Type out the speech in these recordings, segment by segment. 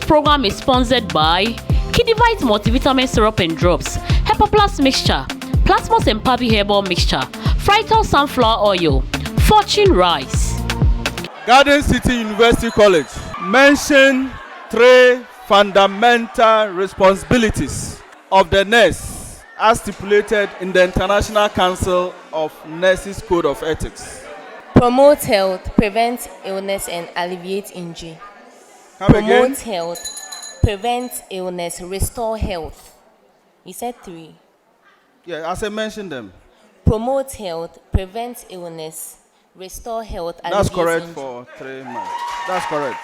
program is sponsored by Kidivite Multivitamin Syrup and Drops, Hepaplus Mixture, Plasmos and Papi Herbal Mixture, Frital Sunflower Oil, Fortune Rice. Garden City University College. Mention 3 fundamental responsibilities of the nurse as stipulated in the International Council of Nurses Code of Ethics. Promote health, prevent illness, and alleviate injury. Promote health, prevent illness, restore health. You said 3. Yeah, as I mentioned them. Promote health, prevent illness, restore health. That's correct for 3 months. That's correct.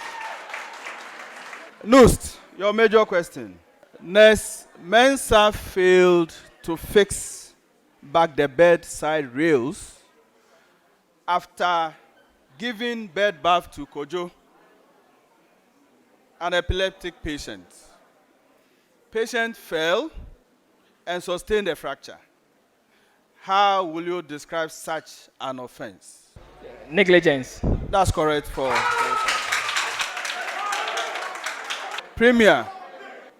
KNUST, your major question. Nurse Mensa failed to fix back the bedside rails after giving bed bath to Kojo, an epileptic patient. Patient fell and sustained a fracture. How will you describe such an offense? Negligence. That's correct for Premier.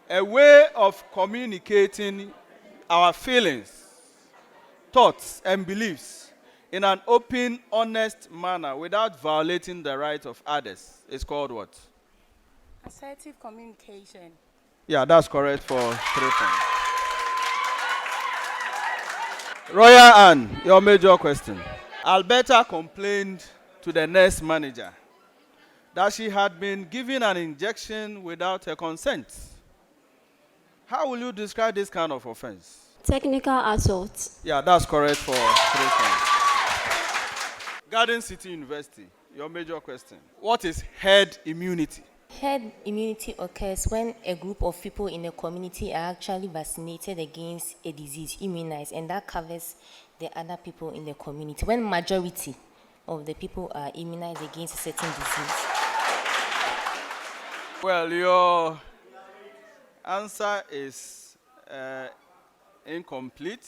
A way of communicating our feelings, thoughts, and beliefs in an open, honest manner without violating the rights of others is called what? Assertive communication. Yeah, that's correct for 3 points. Royal Anne, your major question. Alberta complained to the nurse manager that she had been given an injection without her consent. How will you describe this kind of offense? Technical assault. Yeah, that's correct for 3 points. Garden City University, your major question. What is herd immunity? Herd immunity occurs when a group of people in a community are actually vaccinated against a disease, immunized, and that covers the other people in the community. When majority of the people are immunized against a certain disease. Well, your answer is incomplete.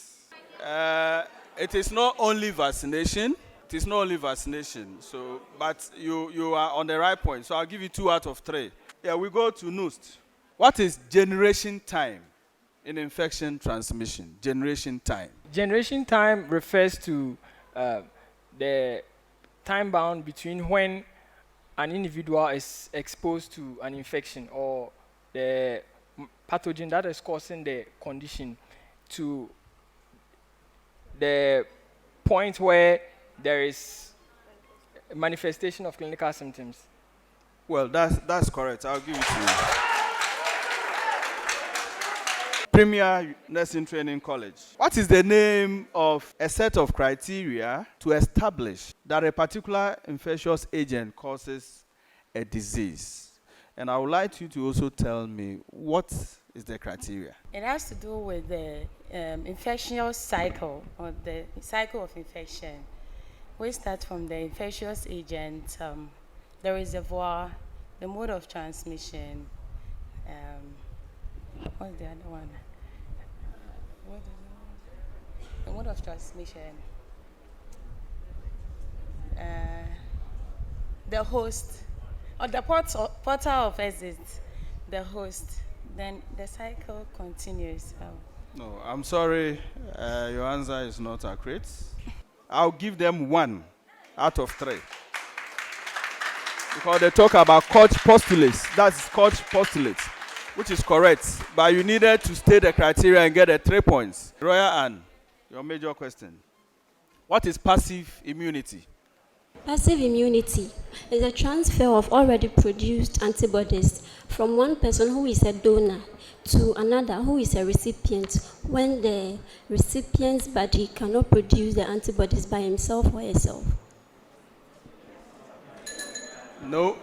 It is not only vaccination. It is not only vaccination. So, but you are on the right point. So I'll give you 2 out of 3. Yeah, we go to KNUST. What is generation time in infection transmission? Generation time. Generation time refers to the time bound between when an individual is exposed to an infection or the pathogen that is causing the condition to the point where there is a manifestation of clinical symptoms. Well, that's correct. I'll give it to you. Premier Nursing Training College. What is the name of a set of criteria to establish that a particular infectious agent causes a disease? And I would like you to also tell me what is the criteria. It has to do with the infectious cycle or the cycle of infection. We start from the infectious agent, the reservoir, the mode of transmission. What's the other one? The mode of transmission. The host, or the portal of exit, the host. Then the cycle continues. No, I'm sorry, your answer is not accurate. I'll give them 1 out of 3. Because they talk about Koch postulates. That's Koch postulates, which is correct. But you needed to state the criteria and get the 3 points. Royal Anne, your major question. What is passive immunity? Passive immunity is a transfer of already produced antibodies from one person who is a donor to another who is a recipient when the recipient's body cannot produce the antibodies by himself or herself. No.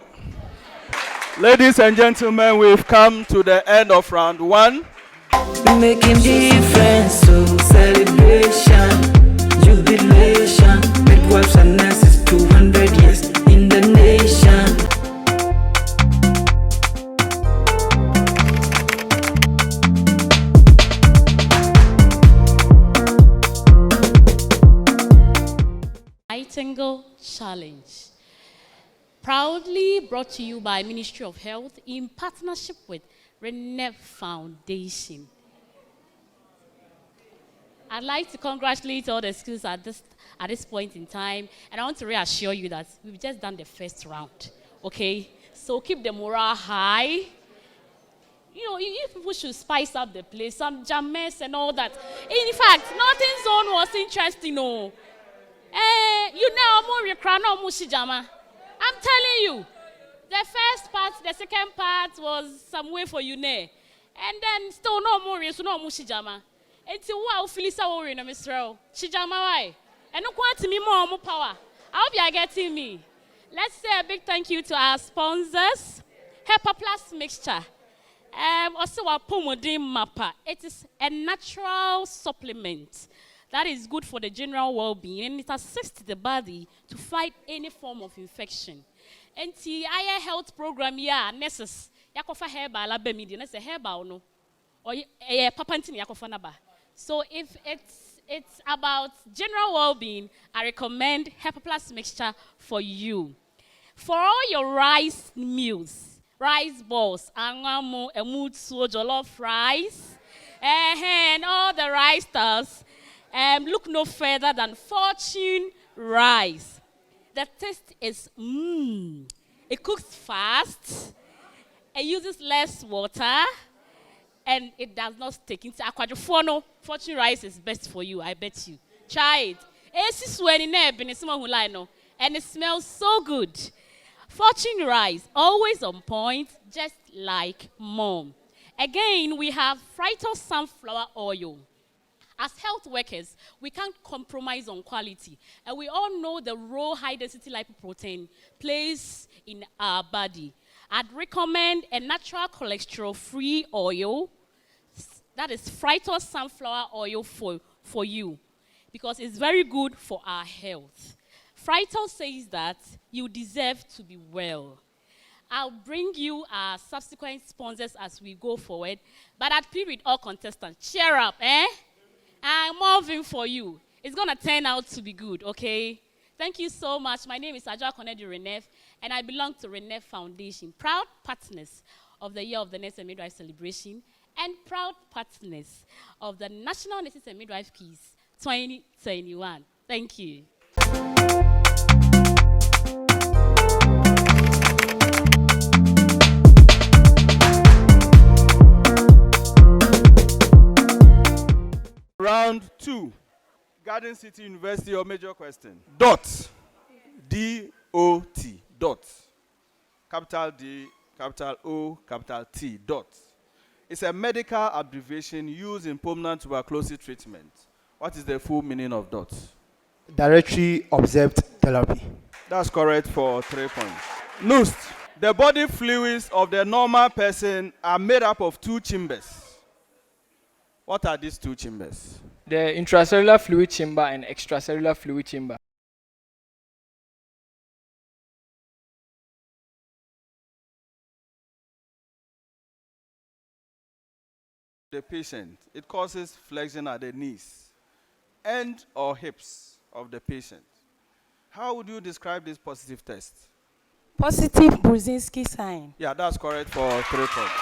Ladies and gentlemen, we've come to the end of round 1. Making difference, so celebration, jubilation, midwives and nurses, 200 years in the nation. Nightingale Challenge. Proudly brought to you by Ministry of Health in partnership with Renef Foundation. I'd like to congratulate all the schools at this point in time, and I want to reassure you that we've just done the first round, okay? So keep the morale high. You know, you people should spice up the place, some jammers and all that. In fact, Northern Zone was interesting, no. You know, I'm telling you, the first part, the second part was some way for you, ne. And then still no more, so no mushijama. Until wow, Felisa worry no Mr. Shijama, why? And no quantity me more power. I hope you are getting me. Let's say a big thank you to our sponsors, Hepa Plus Mixture. Also our Pomodin Mappa. It is a natural supplement that is good for the general well-being, and it assists the body to fight any form of infection. And the eye health program, yeah, necessary. Yakofa herbal labemidi, na se herbal no, or papantini yakofa naba. So if it's about general well-being, I recommend Hepa Plus Mixture for you. For all your rice meals, rice balls, angamu, emutsu, jollof rice, and all the rice stars, look no further than Fortune Rice. The taste is it cooks fast, it uses less water, and it does not stick. Into aquadrofono, Fortune Rice is best for you, I bet you. Try it. And it smells so good. Fortune Rice, always on point, just like mom. Again, we have Frito sunflower oil. As health workers, we can't compromise on quality. And we all know the role high-density lipoprotein plays in our body. I'd recommend a natural cholesterol-free oil. That is Frito sunflower oil for you, because it's very good for our health. Frito says that you deserve to be well. I'll bring you our subsequent sponsors as we go forward, but I'd plead with all contestants, cheer up, eh? I'm moving for you. It's going to turn out to be good, okay? Thank you so much. My name is Ajwa Konedi Renef, and I belong to Renef Foundation, proud partners of the Year of the Nurse and Midwife celebration, and proud partners of the National Nurses and Midwife Keys 2021. Thank you. Round 2. Garden City University, your major question. Dot. D-O-T. Dot. Capital D, capital O, capital T. Dot. It's a medical abbreviation used in pulmonary tuberculosis treatment. What is the full meaning of DOT? Directory Observed Therapy. That's correct for 3 points. KNUST. The body fluids of the normal person are made up of 2 chambers. What are these 2 chambers? The intracellular fluid chamber and extracellular fluid chamber. The patient, it causes flexion at the knees and or hips of the patient. How would you describe this positive test? Positive Brzezinski sign. Yeah, that's correct for 3 points.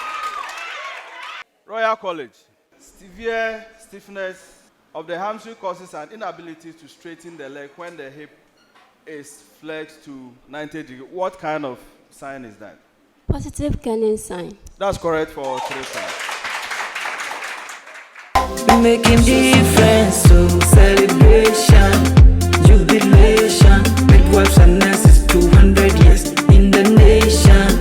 Royal College. Severe stiffness of the hamstring causes an inability to straighten the leg when the hip is flexed to 90 degrees. What kind of sign is that? Positive Kenyan sign. That's correct for 3 points. Making difference, so celebration, jubilation, midwives and nurses, 200 years in the nation.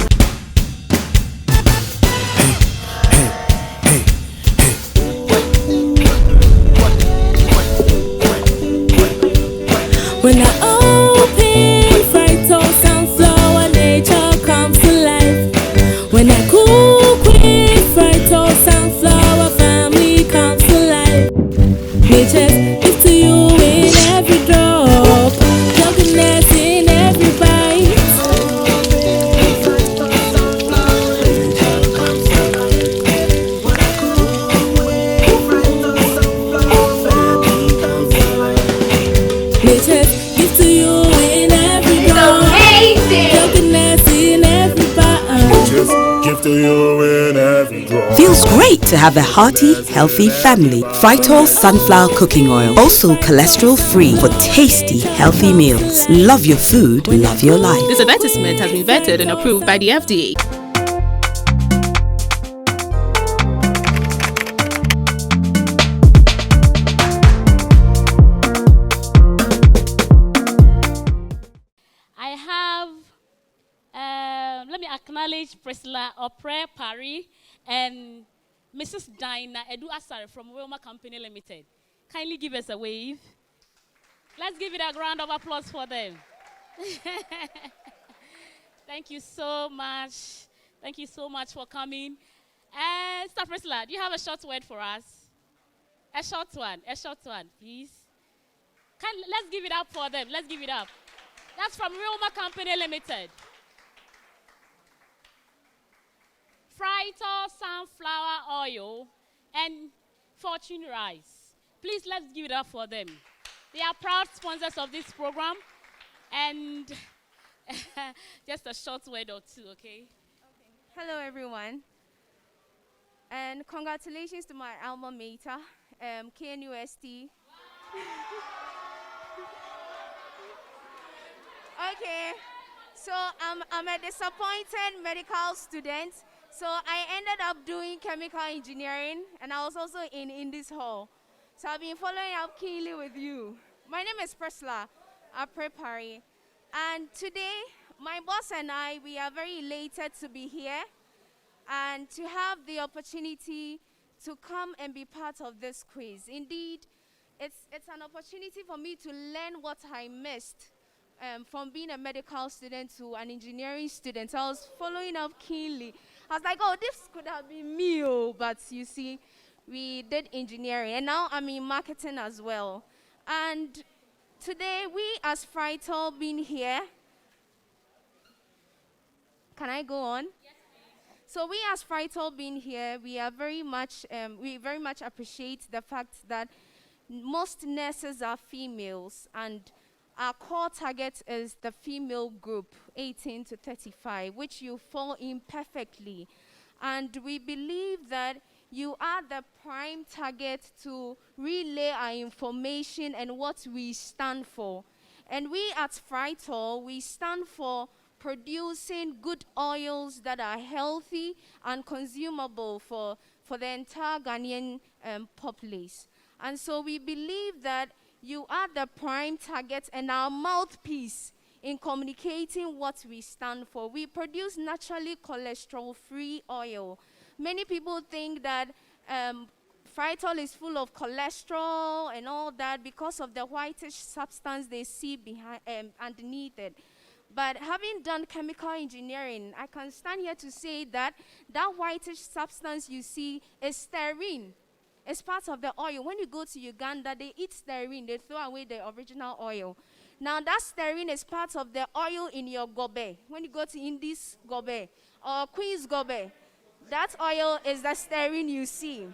When I open Frito sunflower, nature comes to life. When I cook with Frito sunflower, family comes to life. Nature gives to you in every to you in every drawer. Feels great to have a hearty, healthy family. Frytol sunflower cooking oil, also cholesterol free for tasty, healthy meals. Love your food, love your life. This advertisement has been vetted and approved by the FDA. I have, let me acknowledge Priscilla Opre Parry and Mrs. Dinah Edu Asare from Wilma Company Limited. Kindly give us a wave. Let's give it a round of applause for them. Thank you so much. Thank you so much for coming. And Star Priscilla, do you have a short word for us? A short one, please. Let's give it up for them. Let's give it up. That's from Wilma Company Limited. Frytol sunflower oil and Fortune rice. Please, let's give it up for them. They are proud sponsors of this program. And just a short word or two, okay? Hello, everyone. And congratulations to my alma mater, KNUST. Okay, so I'm a disappointed medical student. So I ended up doing chemical engineering, and I was also in this hall. So I've been following up keenly with you. My name is Priscilla Aprepari, and today my boss and I, we are very elated to be here and to have the opportunity to come and be part of this quiz. Indeed, it's an opportunity for me to learn what I missed from being a medical student to an engineering student. So I was following up keenly. I was like, oh, this could have been me, but you see, we did engineering, and now I'm in marketing as well. And today, we as Frytol being here, can I go on? Yes, please. So we as Frytol being here, we very much appreciate the fact that most nurses are females, and our core target is the female group, 18 to 35, which you fall in perfectly. And we believe that you are the prime target to relay our information and what we stand for. And we at Frytol, we stand for producing good oils that are healthy and consumable for the entire Ghanaian populace. And so we believe that you are the prime target and our mouthpiece in communicating what we stand for. We produce naturally cholesterol-free oil. Many people think that Frytol is full of cholesterol and all that because of the whitish substance they see behind underneath it. But having done chemical engineering, I can stand here to say that that whitish substance you see is styrene. It's part of the oil. When you go to Uganda, they eat styrene. They throw away the original oil. Now, that styrene is part of the oil in your gobe. When you go to Indies gobe or Queen's gobe, that oil is the styrene you see.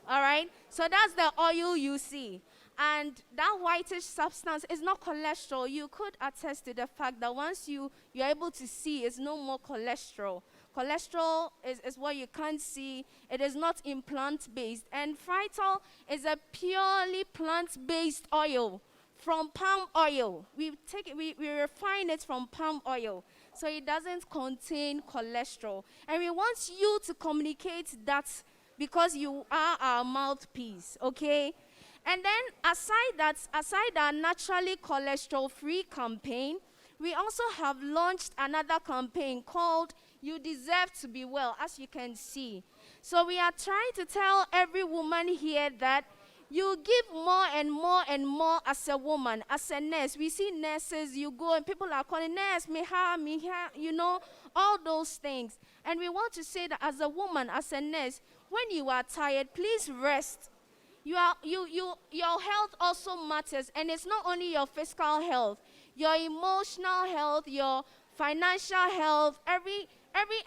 All right? So that's the oil you see. And that whitish substance is not cholesterol. You could attest to the fact that once you're able to see, it's no more cholesterol. Cholesterol is what you can't see. It is not implant-based. And Frytol is a purely plant-based oil from palm oil. We refine it from palm oil, so it doesn't contain cholesterol. And we want you to communicate that because you are our mouthpiece, okay? And then aside our naturally cholesterol-free campaign, we also have launched another campaign called You Deserve to Be Well, as you can see. So we are trying to tell every woman here that you give more and more and more as a woman, as a nurse. We see nurses, you go and people are calling nurse, miha, you know, all those things. And we want to say that as a woman, as a nurse, when you are tired, please rest. Your health also matters, and it's not only your physical health, your emotional health, your financial health, every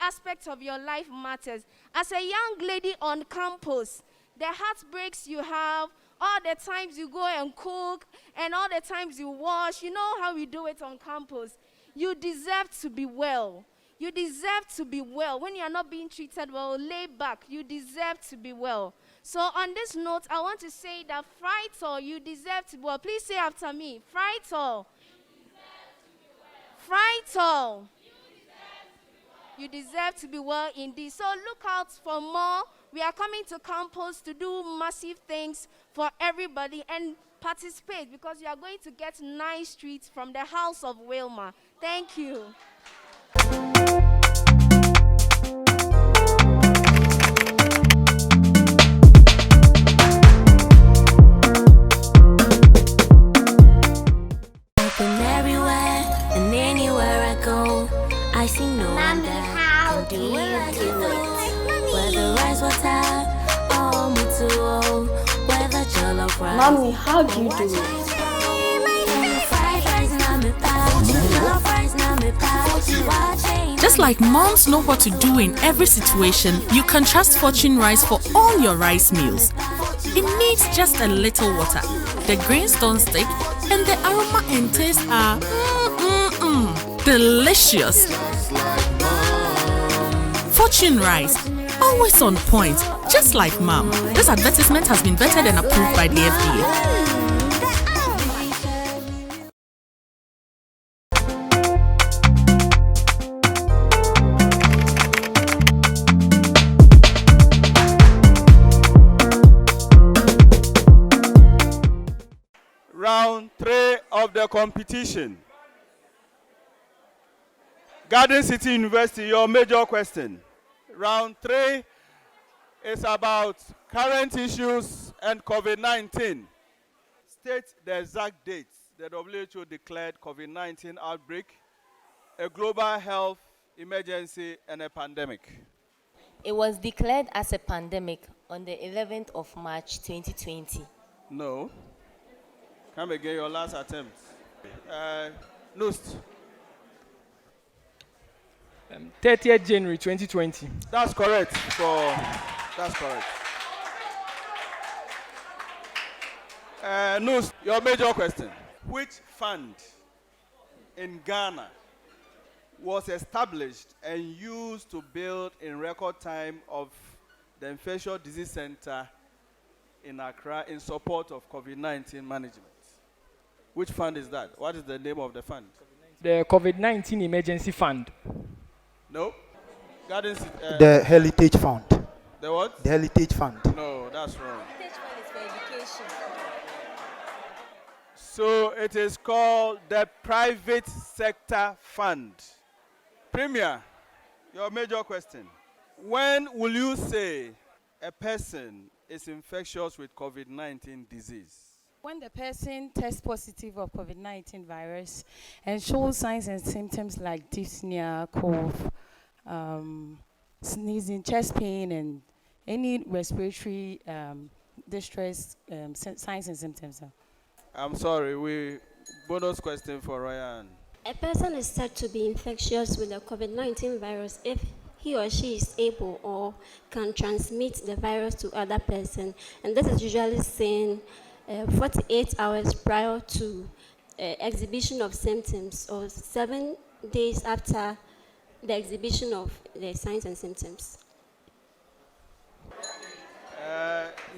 aspect of your life matters. As a young lady on campus, the heartbreaks you have, all the times you go and cook, and all the times you wash, you know how we do it on campus. You deserve to be well. You deserve to be well. When you are not being treated well, lay back. You deserve to be well. So on this note, I want to say that Frightor, you deserve to be well. Please say after me. Frightor. Frightor. You deserve to be well indeed. So look out for more. We are coming to campus to do massive things for everybody and participate because you are going to get nice treats from the house of Wilma. Thank you. Everywhere and anywhere I go, I see no one that can do it. Whether rice water or mutuo, whether jollof rice. Mommy, how do you do it? Just like moms know what to do in every situation, you can trust Fortune Rice for all your rice meals. It needs just a little water. The grains don't stick, and the aroma and taste are delicious. Fortune Rice, always on point, just like mom. This advertisement has been vetted and approved by the FDA. Round 3 of the competition. Garden City University, your major question. Round 3 is about current issues and COVID-19. State the exact dates the WHO declared COVID-19 outbreak, a global health emergency, and a pandemic. It was declared as a pandemic on the 11th of March 2020. No. Come again, your last attempt. KNUST. 30th January 2020. That's correct. That's correct. KNUST, your major question. Which fund in Ghana was established and used to build in record time of the Infectious Disease Center in Accra in support of COVID-19 management? Which fund is that? What is the name of the fund? The COVID-19 Emergency Fund. No. Garden City. The Heritage Fund. The what? The Heritage Fund. No, that's wrong. Heritage Fund is for education. So it is called the Private Sector Fund. Premier, your major question. When will you say a person is infectious with COVID-19 disease? When the person tests positive of COVID-19 virus and shows signs and symptoms like dyspnea, cough, sneezing, chest pain, and any respiratory distress signs and symptoms. I'm sorry, bonus question for Ryan. A person is said to be infectious with the COVID-19 virus if he or she is able or can transmit the virus to other person, and this is usually seen 48 hours prior to exhibition of symptoms or 7 days after the exhibition of the signs and symptoms.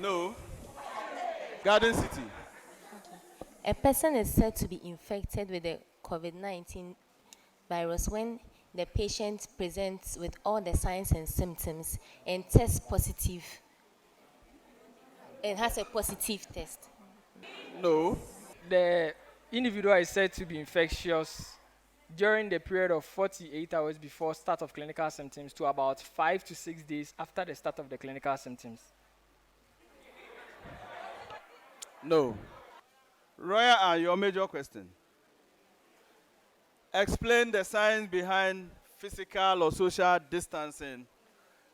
No. Garden City. A person is said to be infected with the COVID-19 virus when the patient presents with all the signs and symptoms and tests positive and has a positive test. No. The individual is said to be infectious during the period of 48 hours before start of clinical symptoms to about 5 to 6 days after the start of the clinical symptoms. No. Roya, your major question. Explain the science behind physical or social distancing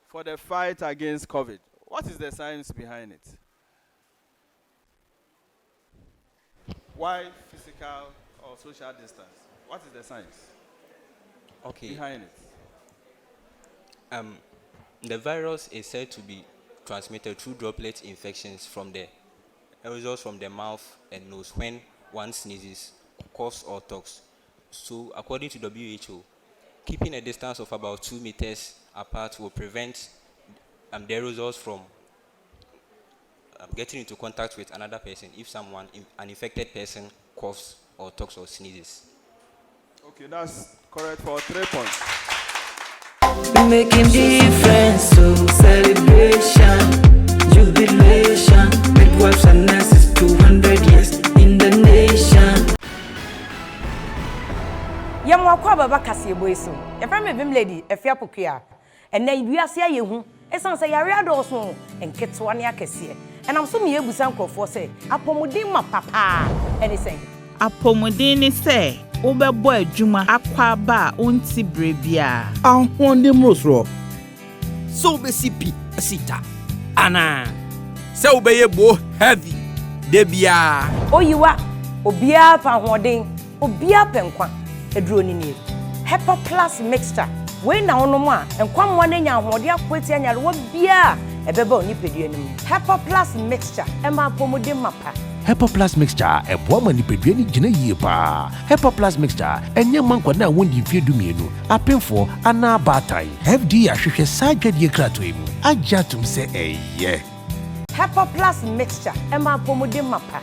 for the fight against COVID. What is the science behind it? Why physical or social distance? What is the science behind it? The virus is said to be transmitted through droplet infections from the aerosols from the mouth and nose when one sneezes, coughs, or talks. So, according to WHO, keeping a distance of about 2 meters apart will prevent the aerosols from getting into contact with another person if an infected person coughs or talks or sneezes. Okay, that's correct for 3 points. We making difference, so celebration, jubilation. Midwives and nurses, 200 years in the nation. Yamwakwa baba kase boyso. Efra me vim lady, efia pokia. Ena ibiase ayehu, esan se yare adoso enketwa ne akese. Enam so me ebusa nkrofo se, apomudin ma papa. Eni say, apomudin ni se, obebo adwuma akwa ba onti brebia. Ahonde mrosro. So be sipi asita. Ana. Se obeye bo heavy. Debia. Oyiwa, obia fa hoden, obia penkwa. Eduro ni nie. Hepa Plus mixture. We na onomo a enkwamwa na nya ahode akweti anyare wo bia ebeba oni pedua nim. Hepa Plus mixture ema apomudin mapa. Hepa Plus mixture ebo ma ni pedua ni gina yie pa. Hepa Plus mixture enye mankwa na wondi fie dumienu apemfo ana batai. FD ahwehwe sadwade krato emu. Ajatum se eye. Hepa Plus mixture ema apomudin mapa.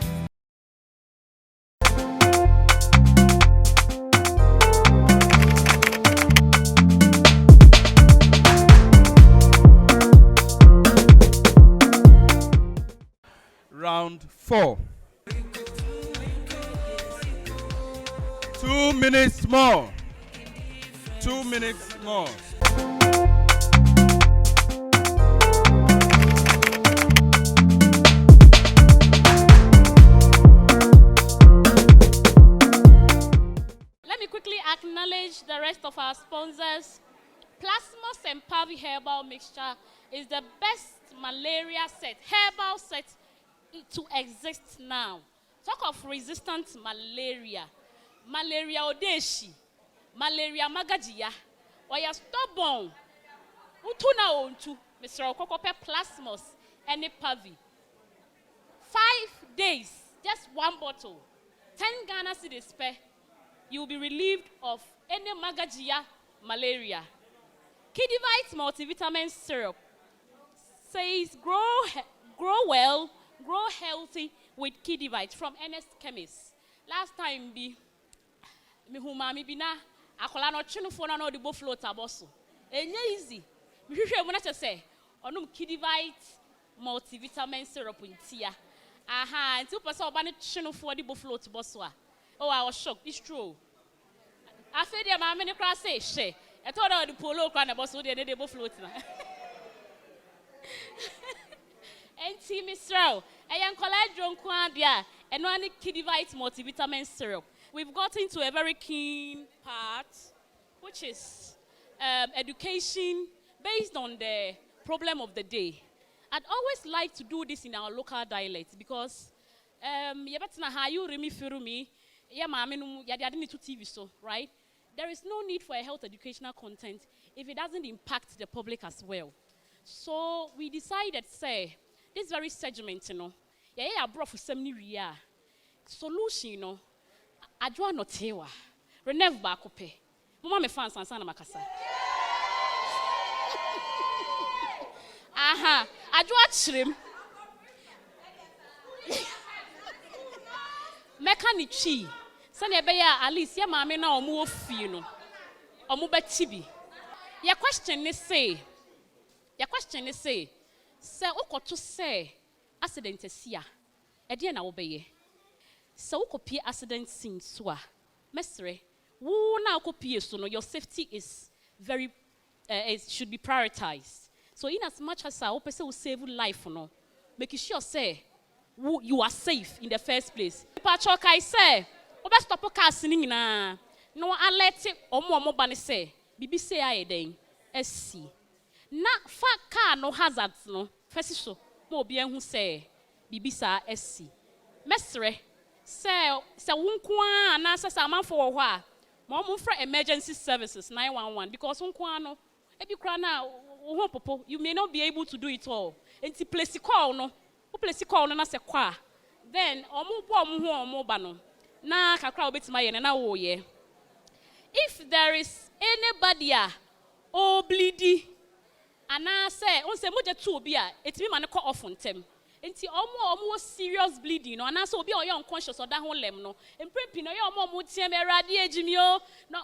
Round 4. 2 minutes more. 2 minutes more. Let me quickly acknowledge the rest of our sponsors. Plasmos and Pavi Herbal Mixture is the best malaria set, herbal set to exist now. Talk of resistant malaria. Malaria odeshi. Malaria magajiya. Oya stubborn. Utuna ontu. Mr. Okokope Plasmos and Pavi. 5 days, just 1 bottle. 10 Ghana cedis per. You will be relieved of any magajiya malaria. Kidivite multivitamin syrup says grow well, grow healthy with Kidivite from NNMQ Chemist. Last time me humami bina akola no twenu fo na no de bo float aboso. Enye easy. Me hwehwe mo na say onum Kidivite multivitamin syrup ntia. Aha, nti person oba ne twenu fo de bo float boso a. Oh, I was shocked. It's true. I said, "Yeah, my many class say she." I told her the polo crown about so they bo float na. Enti Mr. I am collect drunk dia and one Kidivite multivitamin syrup. We've gotten to a very keen part, which is education based on the problem of the day. I'd always like to do this in our local dialect because yabatina ha you remi firu me. Yeah, ma'am, you didn't to TV, so right? There is no need for a health educational content if it doesn't impact the public as well. So we decided, say, this very segment, I brought for some new year solution, I draw no tewa, reneve bakope. Mama me fans and sana makasa. Aha, I draw shrimp. Mechanichi. Sanya beya at least ya mama na omu ofi no. Omu betibi. Your question is say. Se ukoto say accident esia. Ede na obeye. Se ukopie accident scene so a. Mesre, wo na ukopie so no your safety is very should be prioritized. So in as much as I hope say will save life no. Make sure say you are safe in the first place. Patrick, I say, obe stop cars ni na. No alert omo ba ne say, bibi say aye den. SC. Na fa car no hazards no. First so, mo obi ehun say, bibi sa SC. Mesre, say wonko an na say amanfo wo ho a, mo fra emergency services 911 because wonko an no ebi kra na wo popo, you may not be able to do it all. Enti place call no. Place call na se kwa then omo ba no na kakra obetima ye na wo ye if there is anybody o bleedy ana say on say moje tu obi a etimi ma ne call off ntem enti omo serious bleeding no ana say obi o ye unconscious oda ho lem no emprepi no ye omo tie me rade ejimi o no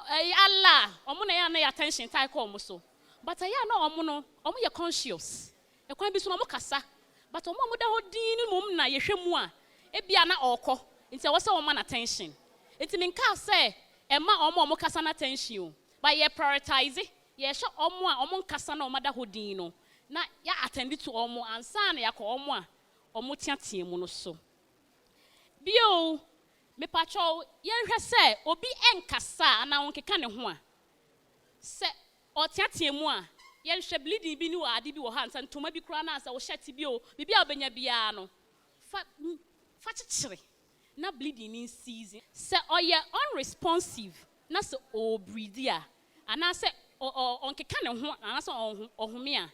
Allah omo na ya na attention tai call omo so but ya na omo ye conscious e kwan bi so omo kasa but omo da ho din ni mum na ye hwemu a e bia na okọ enti wo say omo na attention enti me nka say e ma omo kasa na attention o but ye prioritize ye sho omo a omo nkasa na omo da ho din no na ya attend to omo ansa na yakọ omo a omo tiatia mu no so bio me pacho ye hwe se obi enkasa na wonkeka ne ho a se o tiatia mu a ye hwe bleeding bi ni wo ade bi wo ha nsa ntoma bi kura na asa wo hyete bi o bibia obenya bia no fa chichire na bleeding in season se oye unresponsive na se o breathe a ana se onkeka ne ho ana se ohome a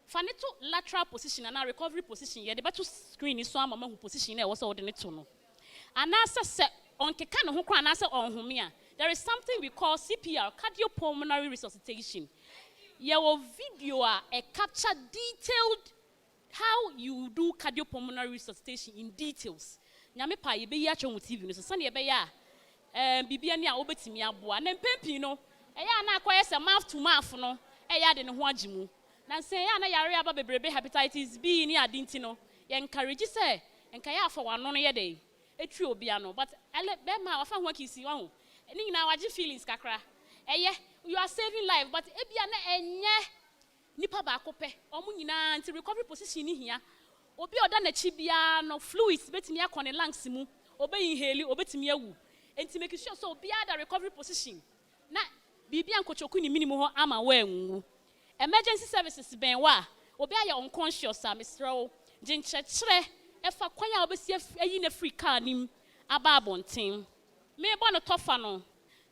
fa ne to lateral position and recovery position ye de beto screen so ama mahu position na e wo so wo de ne to no ana se onkeka ne ho kwa ana se onhome a there is something we call CPR, cardiopulmonary resuscitation. Your video capture detailed how you do cardiopulmonary resuscitation in details. Nyame pa ye be ya chon TV no so sane ye be ya bibia ne a obetimi aboa na mpempi no eya na akoye se mouth to mouth no eya de ne ho agimu na se ya na yare aba bebrebe hepatitis B ni adinti no ye encourage se enka ya afa wano no ye de etri obia no but ele be ma afa ho akisi wa ho ni nyina waje feelings kakra you are saving life but ebia na enye nipa ba akopɛ omu nyina nti recovery position ni hia obi oda na chi bia no fluids betimi akɔ ne lungs mu obeyi heli obetimi awu enti make sure so obi ada recovery position na bibia nkochoku ni minimum ho ama wa enwu emergency services ben wa obi aya unconscious a mesrew ginchechre efa kwanya obesi ayi na free car nim aba abonten me bo no tofa no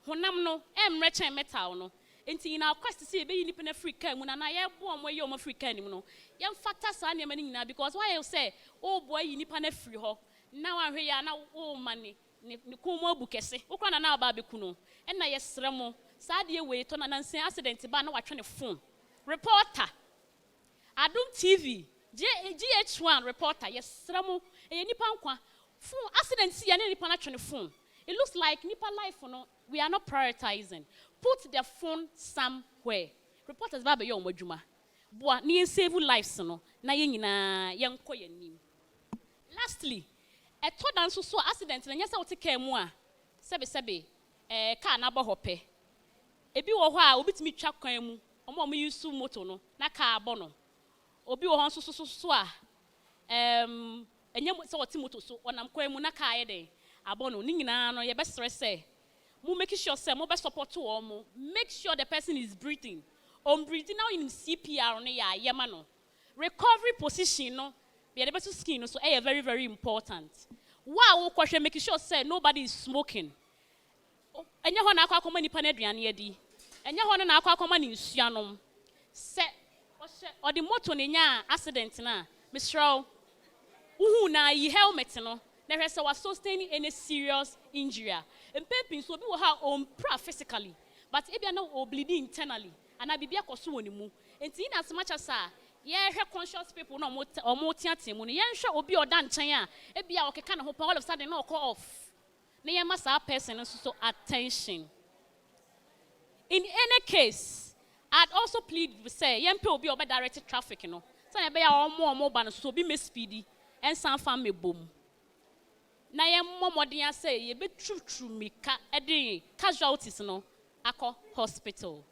honam no emrechen metal no enti ina quest see be nipa na free car mu na ye bo omo ye omo free car nim no ye factor sa na mani nyina because why you say oh boy yi nipa na free ho na wa hwe ya na oh mani ni kumo abu kese ukwa na aba beku no e na ye sremo sa de we to na nansen accident ba na watwe ne phone reporter Adum TV GH1 reporter yes sremo e nipa nkwa phone accident see ya na nipa na twe ne phone. It looks like nipa life no we are not prioritizing. Put the phone somewhere. Reporters ba be yo omadwuma boa na save lives no na ye nyina ye nko ye nim. Lastly to dan so accident na nyesa wote car mu a sebe car na bo hope ebi wo ho a obitimi twa kwan mu omo use motor no na car bo no obi wo ho so a enye se wote motor so onam kwan mu na car ye den abono ni nyina no ye be stress mu make sure say mo be support to omo make sure the person is breathing breathing now in CPR no ya yema no recovery position no be the better skin no so very very important wow kwahwe make sure say nobody is smoking enye ho na akwa nipa na aduane adi enye ho na akwa ni nsuanom se o the motor ne nya accident na misraw uhu na yi helmet no there is a sustaining any serious injury. And pimping so be how pra physically, but if you know bleeding internally, and I be a cosu anymore. And in as much as conscious people no more or more tiatim, when you sure will be or done chaya, it be our kind of hope all of a sudden no call off. Near must our person and so attention. In any case, I'd also plead with say, young people be over directed traffic, you know. So I be our more mobile so be miss speedy and some family boom. Na ye momodin say ye be true mika edi casualties no akọ hospital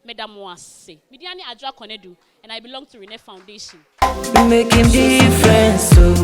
madam wase mediani adwa konedu and I belong to Rene Foundation making difference so